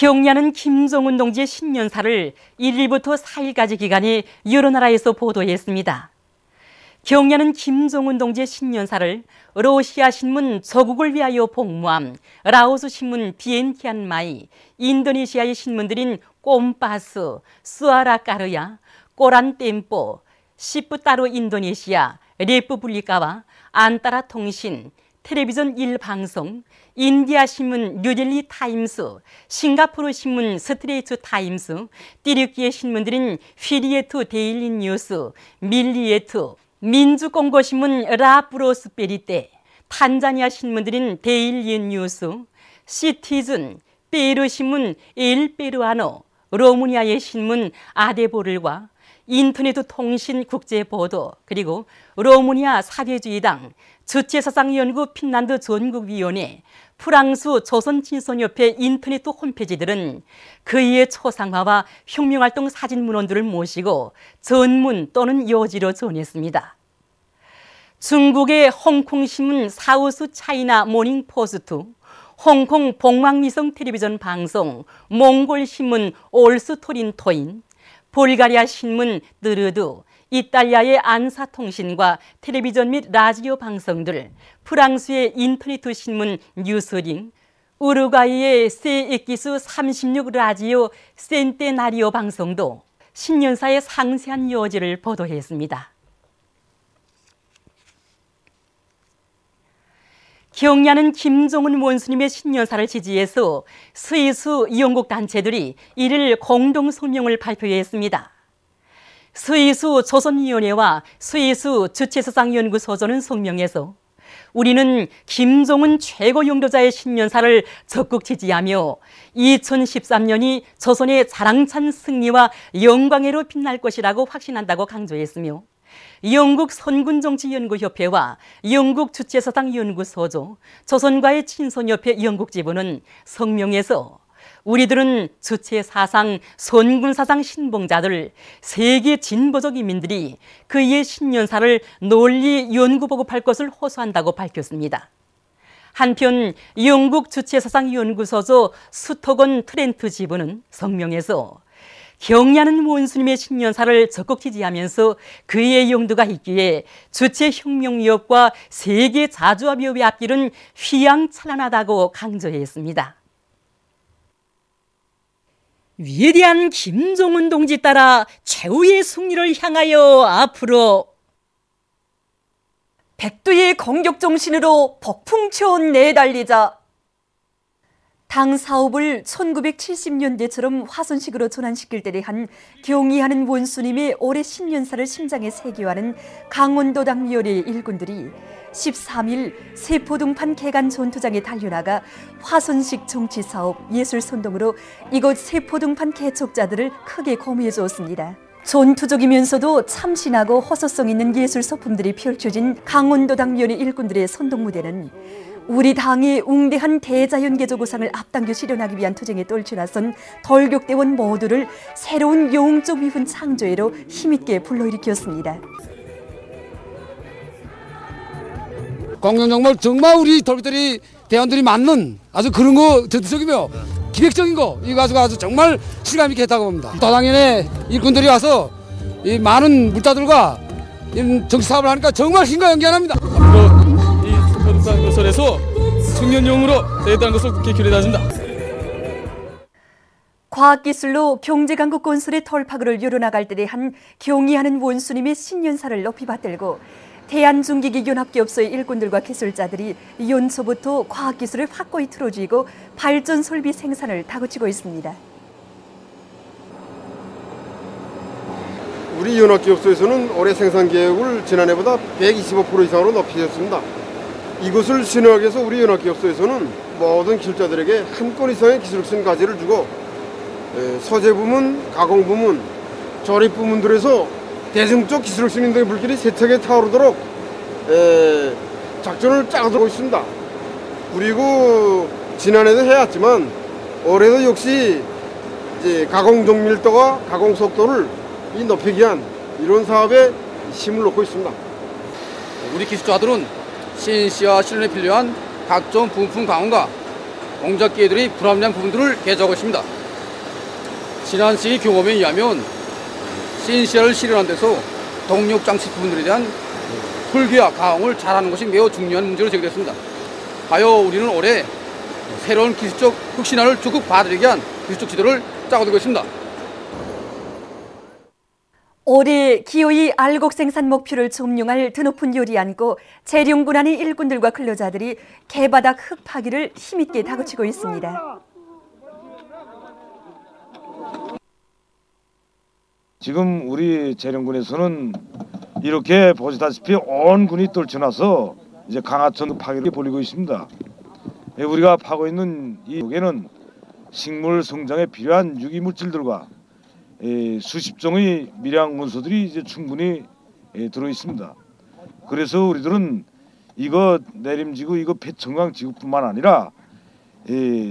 경야는 김정은 동지의 신년사를 1일부터 4일까지 기간에 여러 나라에서 보도했습니다. 경야는 김정은 동지의 신년사를 러시아 신문 조국을 위하여 복무함, 라오스 신문 비엔티안마이, 인도네시아의 신문들인 꼼파스, 수아라카르야, 꼬란템포, 시프타로 인도네시아, 레푸블리카와 안따라 통신, 텔레비전 1방송, 인디아 신문 뉴델리 타임스, 싱가포르 신문 스트레이트 타임스, 띠르키의 신문들인 휘리에트 데일리 뉴스, 밀리에트, 민주공고 신문 라 프로스페리테, 탄자니아 신문들인 데일리 뉴스, 시티즌, 페루 신문 엘 페루아노, 로마니아의 신문 아데보를과 인터넷 통신 국제보도, 그리고 로마니아 사회주의당, 주체사상연구 핀란드 전국위원회, 프랑스 조선친선협회 인터넷 홈페이지들은 그의 초상화와 혁명활동 사진문헌들을 모시고 전문 또는 여지로 전했습니다. 중국의 홍콩신문 사우스 차이나 모닝포스트, 홍콩 봉황위성 텔레비전 방송, 몽골신문 올스토린토인, 불가리아 신문 느르드, 이탈리아의 안사통신과 텔레비전 및 라디오 방송들, 프랑스의 인터넷 신문 뉴스링, 우루과이의 세엑기스 36 라디오 센테나리오 방송도 신년사의 상세한 여지를 보도했습니다. 경야는 김정은 원수님의 신년사를 지지해서 스위스 영국 단체들이 이를 공동 성명을 발표했습니다. 스위스 조선위원회와 스위스 주체사상연구소조는 성명에서 우리는 김정은 최고 영도자의 신년사를 적극 지지하며 2013년이 조선의 자랑찬 승리와 영광으로 빛날 것이라고 확신한다고 강조했으며 영국 선군정치연구협회와 영국 주체사상연구소조, 조선과의 친선협회 영국지부는 성명에서 우리들은 주체사상, 선군사상 신봉자들, 세계 진보적 인민들이 그의 신년사를 널리 연구보급할 것을 호소한다고 밝혔습니다. 한편 영국 주체사상연구소조 스톡온 트렌트 지부는 성명에서 경야는 원수님의 신년사를 적극 지지하면서 그의 용도가 있기에 주체혁명 위협과 세계 자주화 위협의 앞길은 휘황찬란하다고 강조했습니다. 위대한 김정은 동지 따라 최후의 승리를 향하여 앞으로 백두의 공격 정신으로 폭풍천 내달리자. 당 사업을 1970년대처럼 화선식으로 전환시킬 때에 한 경의하는 원수님의 올해 신년사를 심장에 새겨하는 강원도당 위원회 일꾼들이 13일 세포동판 개간 전투장에 달려나가 화선식 정치사업 예술선동으로 이곳 세포동판 개척자들을 크게 고무해 주었습니다. 전투적이면서도 참신하고 허소성 있는 예술 소품들이 펼쳐진 강원도당 위원회 일꾼들의 선동무대는 우리 당의 웅대한 대자연개조구상을 앞당겨 실현하기 위한 투쟁에 떨쳐나선 덜격대원 모두를 새로운 영적 위훈 창조회로 힘있게 불러일으켰습니다. 정말 우리 덜격들이 대원들이 맞는 아주 그런 거 전투적이며 기획적인 거 이거 가지고 아주 정말 실감 있게 했다고 봅니다. 다당연의 일꾼들이 와서 이 많은 물자들과 정치 사업을 하니까 정말 힘과 연기합니다. 건설에서 청년용으로 대단한 것을 국회 기대하십니다. 과학기술로 경제강국 건설의 털파구를 열어나갈 때에 한 경의하는 원수님의 신년사를 높이 받들고 대한중기기연합기업소의 일꾼들과 기술자들이 연초부터 과학기술을 확고히 틀어쥐고 발전 설비 생산을 다그치고 있습니다. 우리 연합기업소에서는 올해 생산 계획을 지난해보다 125% 이상으로 높이셨습니다. 이것을 실현하기 위해서 우리 연합기업소에서는 모든 기술자들에게 한 건 이상의 기술혁신 과제를 주고 소재 부문, 가공 부문, 조립 부문들에서 대중적 기술혁신 인도의 불길이 세차게 타오르도록 작전을 짜고 있습니다. 그리고 지난해도 해왔지만 올해도 역시 이제 가공 정밀도와 가공 속도를 높이기 위한 이런 사업에 힘을 놓고 있습니다. 우리 기술자들은 CNC와 실현에 필요한 각종 부품 강화과 공작기회들이 불합리한 부분들을 개조하고 있습니다. 지난 시기 경험에 의하면 CNCR을 실현한 데서 동력 장치 부분들에 대한 설계와 가공을 잘하는 것이 매우 중요한 문제로 제기됐습니다. 하여 우리는 올해 새로운 기술적 혁신화를 적극 받아들이기 위한 기술적 지도를 짜고들고 있습니다. 올해 기어이 알곡 생산 목표를 점령할 드높은 요리 안고 재룡군안의 일꾼들과 근로자들이 개바닥 흙 파기를 힘있게 다그치고 있습니다. 지금 우리 재령군에서는 이렇게 보시다시피 온 군이 떨쳐나서 이제 강하천 파기를 벌이고 있습니다. 우리가 파고 있는 이 속에는 식물 성장에 필요한 유기물질들과 수십 종의 미량 원소들이 이제 충분히 들어 있습니다. 그래서 우리들은 이거 내림지구, 이거 폐청강 지구뿐만 아니라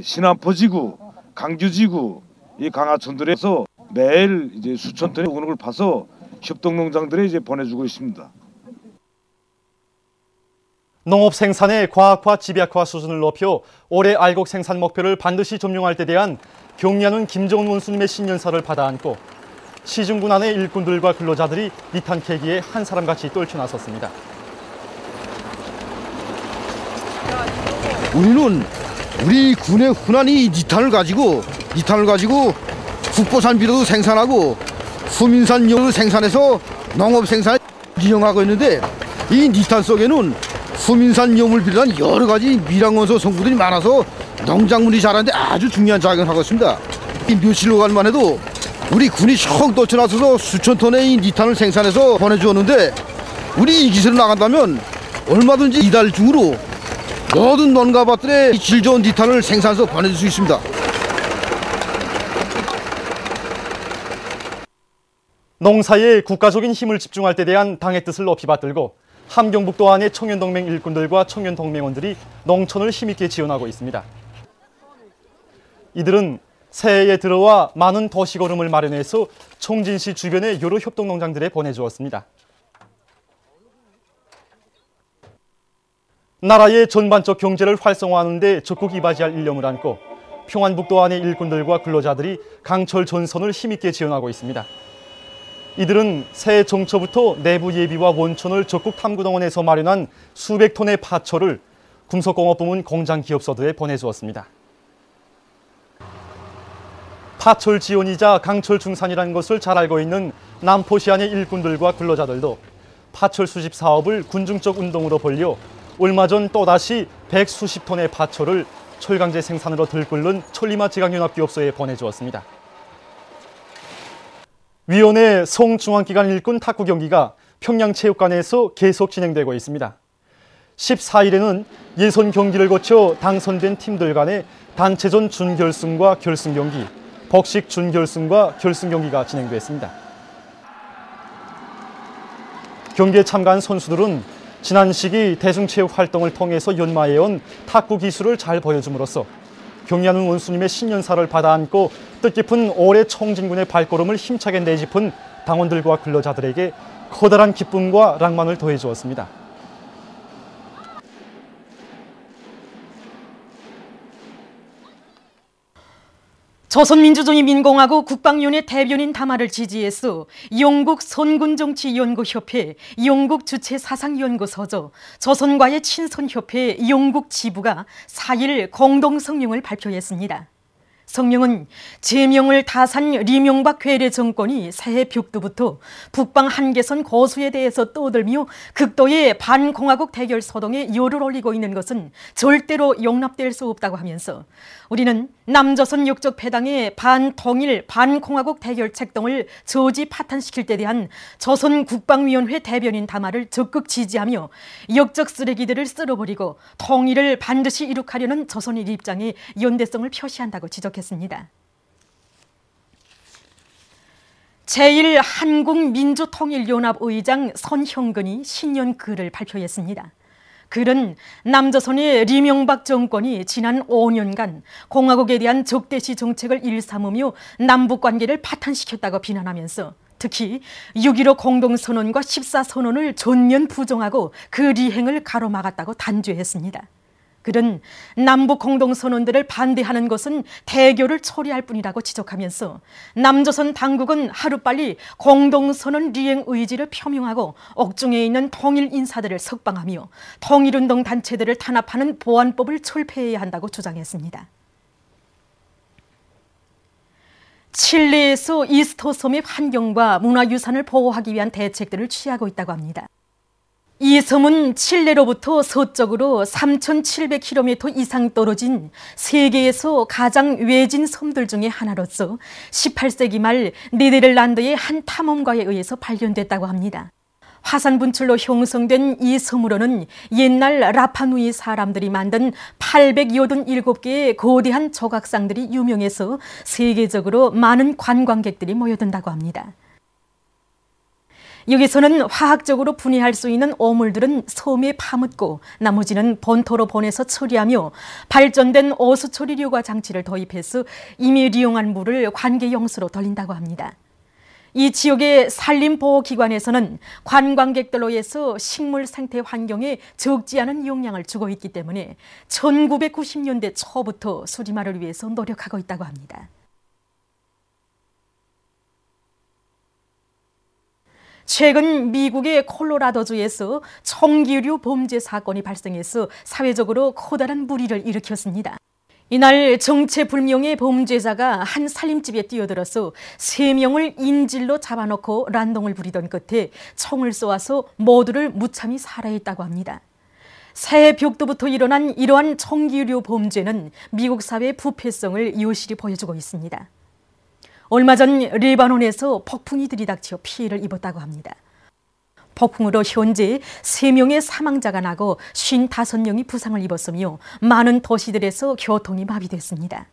신안포지구, 강주지구, 이 강하천들에서 매일 이제 수천 톤의 우럭을 파서 협동농장들에 이제 보내주고 있습니다. 농업 생산의 과학화, 집약화 수준을 높여 올해 알곡 생산 목표를 반드시 점령할 데 대한 경리하는 김정은 원수님의 신년사를 받아안고 시중군 안의 일꾼들과 근로자들이 니탄 캐기에 한 사람같이 떨쳐나섰습니다. 우리는 우리 군의 훈한 이 니탄을 가지고 국보산 비료도 생산하고 수민산 용을 생산해서 농업 생산에 이용하고 있는데 이 니탄 속에는 수민산 염을 비롯한 여러 가지 미량원소 성분들이 많아서 농작물이 자라는데 아주 중요한 작용을 하고 있습니다. 이 며칠간만 해도 우리 군이 총 떨쳐나서서 수천 톤의 이 니탄을 생산해서 보내주었는데 우리 이 기술을 나간다면 얼마든지 이달 중으로 모든 농가밭들에 질 좋은 니탄을 생산해서 보내줄 수 있습니다. 농사에 국가적인 힘을 집중할 때 대한 당의 뜻을 높이 받들고 함경북도 안의 청년동맹 일꾼들과 청년동맹원들이 농촌을 힘있게 지원하고 있습니다. 이들은 새해에 들어와 많은 도시걸음을 마련해서 청진시 주변의 여러 협동농장들에 보내주었습니다. 나라의 전반적 경제를 활성화하는 데 적극 이바지할 일념을 안고 평안북도 안의 일꾼들과 근로자들이 강철 전선을 힘있게 지원하고 있습니다. 이들은 새해 정초부터 내부 예비와 원천을 적국 탐구동원에서 마련한 수백 톤의 파철을 금속공업부문 공장 기업소들에 보내주었습니다. 파철 지원이자 강철 중산이라는 것을 잘 알고 있는 남포시 안의 일꾼들과 근로자들도 파철 수집 사업을 군중적 운동으로 벌려 얼마 전 또다시 100수십 톤의 파철을 철강제 생산으로 들끓는 천리마 지강연합기업소에 보내주었습니다. 위원회 송중앙기관 일꾼 탁구 경기가 평양체육관에서 계속 진행되고 있습니다. 14일에는 예선 경기를 거쳐 당선된 팀들 간의 단체전 준결승과 결승 경기, 복식 준결승과 결승 경기가 진행됐습니다. 경기에 참가한 선수들은 지난 시기 대중체육 활동을 통해서 연마해온 탁구 기술을 잘 보여줌으로써 경리하는 원수님의 신년사를 받아안고 뜻깊은 올해 청진군의 발걸음을 힘차게 내짚은 당원들과 근로자들에게 커다란 기쁨과 낭만을 더해주었습니다. 조선민주주의민공화국 국방위원회 대변인 담화를 지지해서 영국 선군정치연구협회, 영국 주체사상연구소조, 조선과의 친선협회 영국 지부가 4일 공동성명을 발표했습니다. 성명은 제명을 다산 리명박 괴뢰 정권이 새해 벽두부터 북방 한계선 고수에 대해서 떠들며 극도의 반공화국 대결 소동에 열을 올리고 있는 것은 절대로 용납될 수 없다고 하면서 우리는 남조선 역적 패당의 반통일 반공화국 대결 책동을 저지 파탄시킬 데 대한 조선국방위원회 대변인 담화를 적극 지지하며 역적 쓰레기들을 쓸어버리고 통일을 반드시 이룩하려는 조선일 입장의 연대성을 표시한다고 지적했습니다. 제1한국민주통일연합 의장 손형근이 신년 글을 발표했습니다. 글은 남조선의 리명박 정권이 지난 5년간 공화국에 대한 적대시 정책을 일삼으며 남북관계를 파탄시켰다고 비난하면서 특히 6.15 공동선언과 14선언을 전면 부정하고 그 리행을 가로막았다고 단죄했습니다. 그는 남북 공동선언들을 반대하는 것은 대교를 초래할 뿐이라고 지적하면서 남조선 당국은 하루빨리 공동선언 리행 의지를 표명하고 옥중에 있는 통일 인사들을 석방하며 통일운동 단체들을 탄압하는 보안법을 철폐해야 한다고 주장했습니다. 칠레에서 이스터 섬의 환경과 문화유산을 보호하기 위한 대책들을 취하고 있다고 합니다. 이 섬은 칠레로부터 서쪽으로 3,700km 이상 떨어진 세계에서 가장 외진 섬들 중에 하나로서 18세기 말 네덜란드의 한 탐험가에 의해서 발견됐다고 합니다. 화산 분출로 형성된 이 섬으로는 옛날 라파누이 사람들이 만든 887개의 거대한 조각상들이 유명해서 세계적으로 많은 관광객들이 모여든다고 합니다. 여기서는 화학적으로 분해할 수 있는 오물들은 섬에 파묻고 나머지는 본토로 보내서 처리하며 발전된 오수 처리 료가 장치를 도입해서 이미 이용한 물을 관계 용수로 돌린다고 합니다. 이 지역의 산림보호기관에서는 관광객들로 인해서 식물 생태 환경에 적지 않은 영향을 주고 있기 때문에 1990년대 초부터 수리마를 위해서 노력하고 있다고 합니다. 최근 미국의 콜로라도주에서 총기류 범죄 사건이 발생해서 사회적으로 커다란 물의를 일으켰습니다. 이날 정체불명의 범죄자가 한 살림집에 뛰어들어서 3명을 인질로 잡아놓고 난동을 부리던 끝에 총을 쏘아서 모두를 무참히 살해했다고 합니다. 새해 벽도부터 일어난 이러한 총기류 범죄는 미국 사회의 부패성을 여실히 보여주고 있습니다. 얼마 전 레바논에서 폭풍이 들이닥쳐 피해를 입었다고 합니다. 폭풍으로 현재 3명의 사망자가 나고 55명이 부상을 입었으며 많은 도시들에서 교통이 마비됐습니다.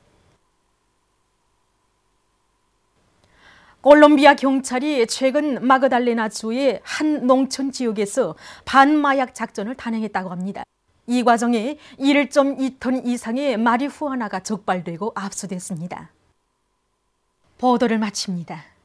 콜롬비아 경찰이 최근 마그달레나주의 한 농촌 지역에서 반마약 작전을 단행했다고 합니다. 이 과정에 1.2톤 이상의 마리후아나가 적발되고 압수됐습니다. 보도를 마칩니다.